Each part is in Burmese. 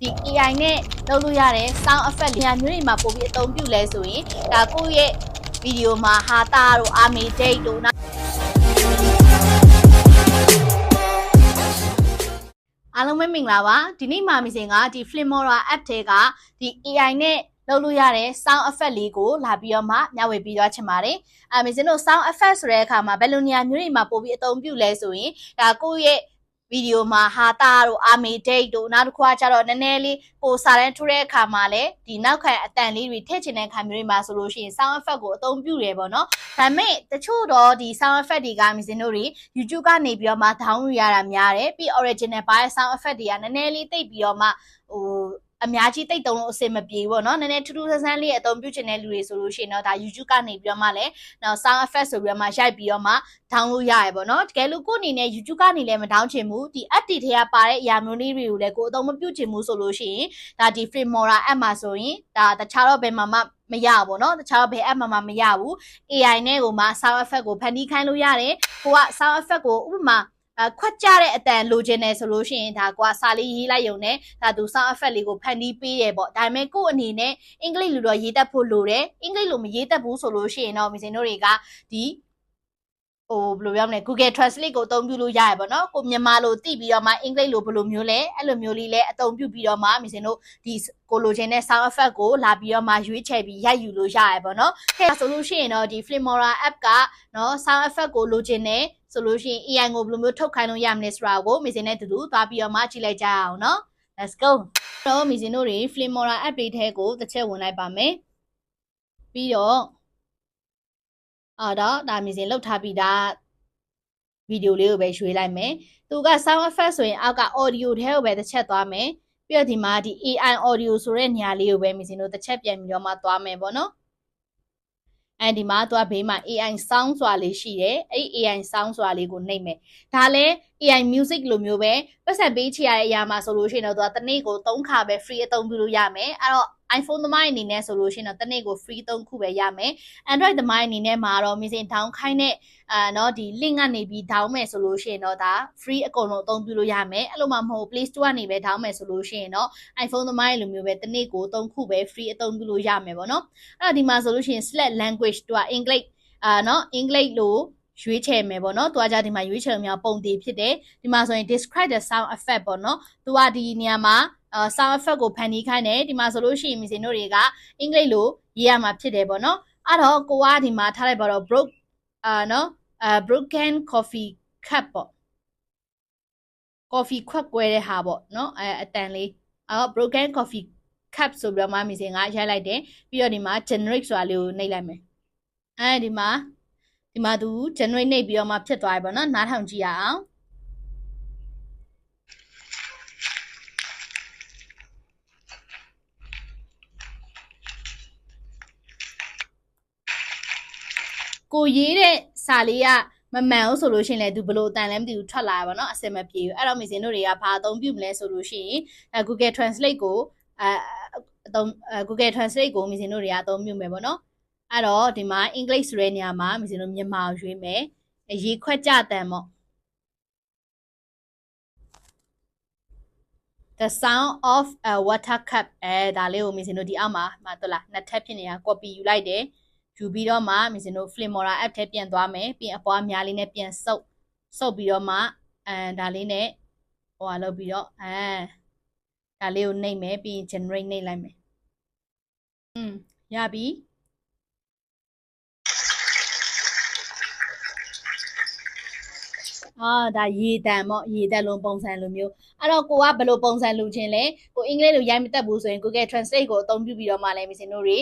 ဒီ AI နဲ့လုပ်လို့ရတဲ့ sound effect ညာမျိုးတွေမှာပို့ပြီးအသုံးပြုလဲဆိုရင်ဒါကိုယ့်ရဲ့ဗီဒီယိုမှာဟာတာတို့အာမီဒိတ်တို့အားလုံးပဲမင်္ဂလာပါဒီနေ့မှာမစင်ကဒီ Filmora app ထဲကဒီ AI နဲ့လုပ်လို့ရတဲ့ sound effect လေးကိုလာပြီးတော့မှမျှဝေပြီးသွားချင်ပါတယ်မစင်တို့ sound effect ဆိုတဲ့အခါမှာဘယ်လိုနေရာမျိုးတွေမှာပို့ပြီးအသုံးပြုလဲဆိုရင်ဒါကိုယ့်ရဲ့ဗီဒီယိုမှာဟာတာတို့အာမီဒိတ်တို့နောက်တစ်ခုကကျတော့နည်းနည်းလေးပိုစာတန်းထူတဲ့အခါမှာလည်းဒီနောက်ခံအတန်လေးတွေထည့်ချင်တဲ့အခါမျိုးတွေမှာဆိုလို့ရှိရင် sound effect ကိုအသုံးပြုရပေါ့နော်ဒါပေမဲ့တချို့တော့ဒီ sound effect တွေကမစင်တို့တွေ YouTube ကနေပြီးတော့မှ download ရတာများတယ်ပြီး original ပါတဲ့ sound effect တွေကနည်းနည်းလေးတိတ်ပြီးတော့မှအများကြီးတိတ်တုံးလို့အဆင်မပြေဘူးပေါ့နော်နည်းနည်းထူးထူးဆန်းဆန်းလေးအသုံးပြုချင်တဲ့လူတွေဆိုလို့ရှိရင်တော့ဒါ YouTube ကနေပြီးတော့မှလည်းနောက် sound effect ဆိုပြီးတော့မှရိုက်ပြီးတော့မှ download ရရပေါ့နော်တကယ်လို့ကိုယ့်အနေနဲ့ YouTube ကနေလည်းမ down ချင်ဘူးဒီ app တွေထဲကပါတဲ့အရာမျိုးလေးတွေကိုလည်းကိုယ်အသုံးမပြုချင်ဘူးဆိုလို့ရှိရင်ဒါဒီ Filmora app မှာဆိုရင်ဒါတခြားတော့ဘယ်မှာမှမရဘူးပေါ့နော်တခြားတော့ဘယ် app မှာမရဘူး AI နဲ့ကိုမှ sound effect ကိုဖန်တီးခိုင်းလို့ရတယ်ကိုက sound effect ကိုဥပမာခွက်ကြတဲ့အတန်လိုချင်တယ်ဆိုလို့ရှိရင်ဒါကွာစာလေးရေးလိုက်ရုံနဲ့ဒါသူ sound effect လေးကိုဖန်တီးပေးတယ်ပေါ့ဒါပေမဲ့ကို့အနေနဲ့အင်္ဂလိပ်လိုတော့ရေးတတ်ဖို့လိုတယ်အင်္ဂလိပ်လိုမရေးတတ်ဘူးဆိုလို့ရှိရင်တော့မစင်တို့တွေကဒီဘယ်လိုပြောမလဲ Google Translate ကိုအသုံးပြုလို့ရရပါတော့ကိုမြန်မာလိုသိပြီးတော့မှအင်္ဂလိပ်လိုဘယ်လိုမျိုးလဲအဲ့လိုမျိုးလေးလဲအသုံးပြုပြီးတော့မှမစင်တို့ဒီကိုလိုချင်တဲ့ sound effect ကိုလာပြီးတော့မှရွေးချယ်ပြီးရိုက်ယူလို့ရရပါတော့ခဲဆိုလို့ရှိရင်တော့ဒီ Filmora app ကနော် sound effect ကိုလိုချင်တဲ့ဆိုလို့ရှိရင် AI ကိုဘယ်လိုမျိုးထုတ်ခိုင်းလို့ရမလဲဆိုတာကိုမစင်နဲ့တူတူသွားပြီးတော့မှကြည့်လိုက်ကြရအောင်နော် Let's go တော့မစင်တို့တွေ Filmora app လေးထဲကိုတစ်ချက်ဝင်လိုက်ပါမယ်ပြီးတော့ဒါမစင်လောက်ထားပြီးသားဗီဒီယိုလေးကိုပဲရွှေ့လိုက်မယ်သူက sound effect ဆိုရင်အောက်က audio ထဲကိုပဲတစ်ချက်သွားမယ်ပြီးတော့ဒီမှာဒီ AI audio ဆိုတဲ့နေရာလေးကိုပဲမစင်တို့တစ်ချက်ပြန်ပြီးတော့မှသွားမယ်ပေါ့နော်ဒီမှာသူကဘေးမှာ AI sound ဆိုတာလေးရှိတယ်အဲ့ AI sound ဆိုတာလေးကိုနှိပ်မယ်ဒါလည်း AI music လိုမျိုးပဲပတ်စံပေးချရတဲ့အရာမှာဆိုလို့ရှိရင်တော့သူကတစ်နေ့ကို3ခါပဲ free အသုံးပြုလို့ရမယ်အဲ့တော့ iPhone သမိုင်းအနေနဲ့ဆိုလို့ရှိရင်တော့တစ်နေ့ကို free 3ခုပဲရမယ် Android သမိုင်းအနေနဲ့မှာတော့မစင် down ခိုင်းတဲ့နော်ဒီ link ကနေပြီး down မယ်ဆိုလို့ရှိရင်တော့ဒါ free အကုန်လုံးအသုံးပြုလို့ရမယ်အဲ့လိုမှမဟုတ် Play Store ကနေပဲ down မယ်ဆိုလို့ရှိရင်တော့ iPhone သမိုင်းလိုမျိုးပဲတစ်နေ့ကို3ခုပဲ free အသုံးပြုလို့ရမယ်ပေါ့နော်အဲ့တော့ဒီမှာဆိုလို့ရှိရင် select language သူကအင်္ဂလိပ်နော်အင်္ဂလိပ်လိုရွေးချယ်မယ်ပေါ့နော်သူကကြဒီမှာရွေးချယ်လို့များပုံတည်ဖြစ်တယ်ဒီမှာဆိုရင် describe the sound effect ပေါ့နော်သူကဒီနေရာမှာsound effect ကိုဖန်တီးခိုင်းတယ်ဒီမှာဆိုလို့ရှိရင်မစင်တို့တွေကအင်္ဂလိပ်လိုရေးရမှာဖြစ်တယ်ပေါ့နော်အဲ့တော့ကိုကဒီမှာထားလိုက်ပါတော့ broken coffee cup ပေါ့ coffee ခွက်ကွဲတဲ့ဟာပေါ့နော်အတန်လေးbroken coffee cup ဆိုပြီးတော့မှမစင်ကရိုက်လိုက်တယ်ပြီးတော့ဒီမှာ generate ဆိုတာလေးကိုနှိပ်လိုက်မယ်ဒီမှာသူ generate နှိပ်ပြီးတော့မှဖြစ်သွားပြီပေါ့နော်နားထောင်ကြည့်ရအောင်ကိုရေးတဲ့စာလေးကမမှန်ဘူးဆိုလို့ရှိရင်လည်းသူဘလို့အတန်လည်းမသိဘူးထွက်လာပါတော့အဆင်မပြေဘူးအဲ့တော့မစင်တို့တွေကဘာအသုံးပြုမလဲဆိုလို့ရှိရင်Google Translate ကိုGoogle Translate ကိုမစင်တို့တွေကအသုံးပြုမယ်ပေါ့နော်အဲ့တော့ဒီမှာအင်္ဂလိပ်ဆိုတဲ့နေရာမှာမစင်တို့မြန်မာကိုရွေးမယ်ရေခွက်ကြတန်ပေါ့ The sound of a water cup ဒါလေးကိုမစင်တို့ဒီအောက်မှာတော်လားနှစ်ထပ်ဖြစ်နေတာ copy ယူလိုက်တယ်ယူပြီးတော့မှမစင်တို့ Filmora app ထဲပြန်သွားမယ်ပြီးအပွားများလေးနဲ့ပြန်စုပ်ပြီးတော့မှဒါလေးနဲ့လုပ်ပြီးတော့ဒါလေးကိုနှိပ်မယ်ပြီး generate နှိပ်လိုက်မယ်ရပြီဒါရေတန်ပေါ့ရေတက်လုံးပုံစံလိုမျိုးအဲ့တော့ကိုကဘယ်လိုပုံစံလိုချင်လဲကိုအင်္ဂလိပ်လိုရိုက်မတတ်ဘူးဆိုရင် Google Translate ကိုအသုံးပြုပြီးတော့မှလည်းမစင်တို့တွေ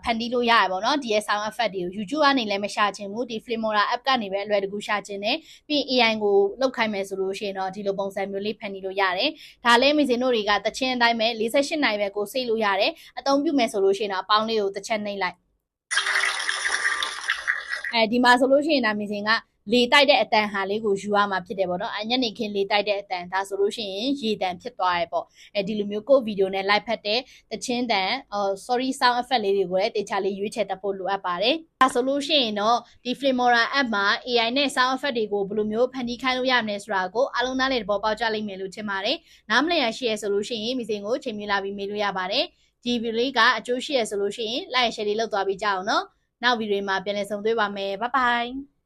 ဖန်တီးလို့ရရပါတော့ဒီရဲ့ sound effect တွေကို YouTube ကနေလည်းမရှာချင်ဘူးဒီ Filmora app ကနေပဲအလွယ်တကူရှာချင်တယ်ပြီး AI ကိုလောက်ခိုင်းမယ်ဆိုလို့ရှိရင်တော့ဒီလိုပုံစံမျိုးလေးဖန်တီးလို့ရတယ်ဒါလည်းမစင်တို့တွေကတချင်းအတိုင်းပဲ48နိုင်ပဲကိုစိတ်လို့ရတယ်အသုံးပြုမယ်ဆိုလို့ရှိရင်တော့အပေါင်းလေးကိုတစ်ချက်နှိပ်လိုက်ဒီမှာဆိုလို့ရှိရင်ဒါမစင်က လေတိုက်တဲ့အတန်ဟာလေးကိုယူရမှာဖြစ်တယ်ပေါ့နော်ညနေခင်းလေတိုက်တဲ့အတန်ဒါဆိုလို့ရှိရင်ရေတန်ဖြစ်သွားရဲပေါ့ဒီလိုမျိုးကိုဗီဒီယိုနဲ့ live ဖတ်တဲ့တချင်းတန် sorry sound effect လေးတွေကိုလည်းတေချာလေးရွေးချယ်တတ်ဖို့လိုအပ်ပါတယ်ဒါဆိုလို့ရှိရင်တော့ဒီ Filmora app မှာ AI နဲ့ sound effect တွေကိုဘယ်လိုမျိုးဖန်တီးခိုင်းလို့ရမလဲဆိုတာကိုအားလုံးနားလည်သဘောပေါက်ကြလိမ့်မယ်လို့ထင်ပါတယ်နားမလည်ရရှိရဆိုလို့ရှိရင်မိစင်ကိုချိန်မြလာပြီးမေးလို့ရပါတယ်ဒီဗီဒီယိုလေးကအကျိုးရှိရဆိုလို့ရှိရင် like share လေးလုပ်သွားပြီးကြအောင်နော်နောက်ဗီဒီယိုမှာပြန်လည်ဆုံတွေ့ပါမယ် bye bye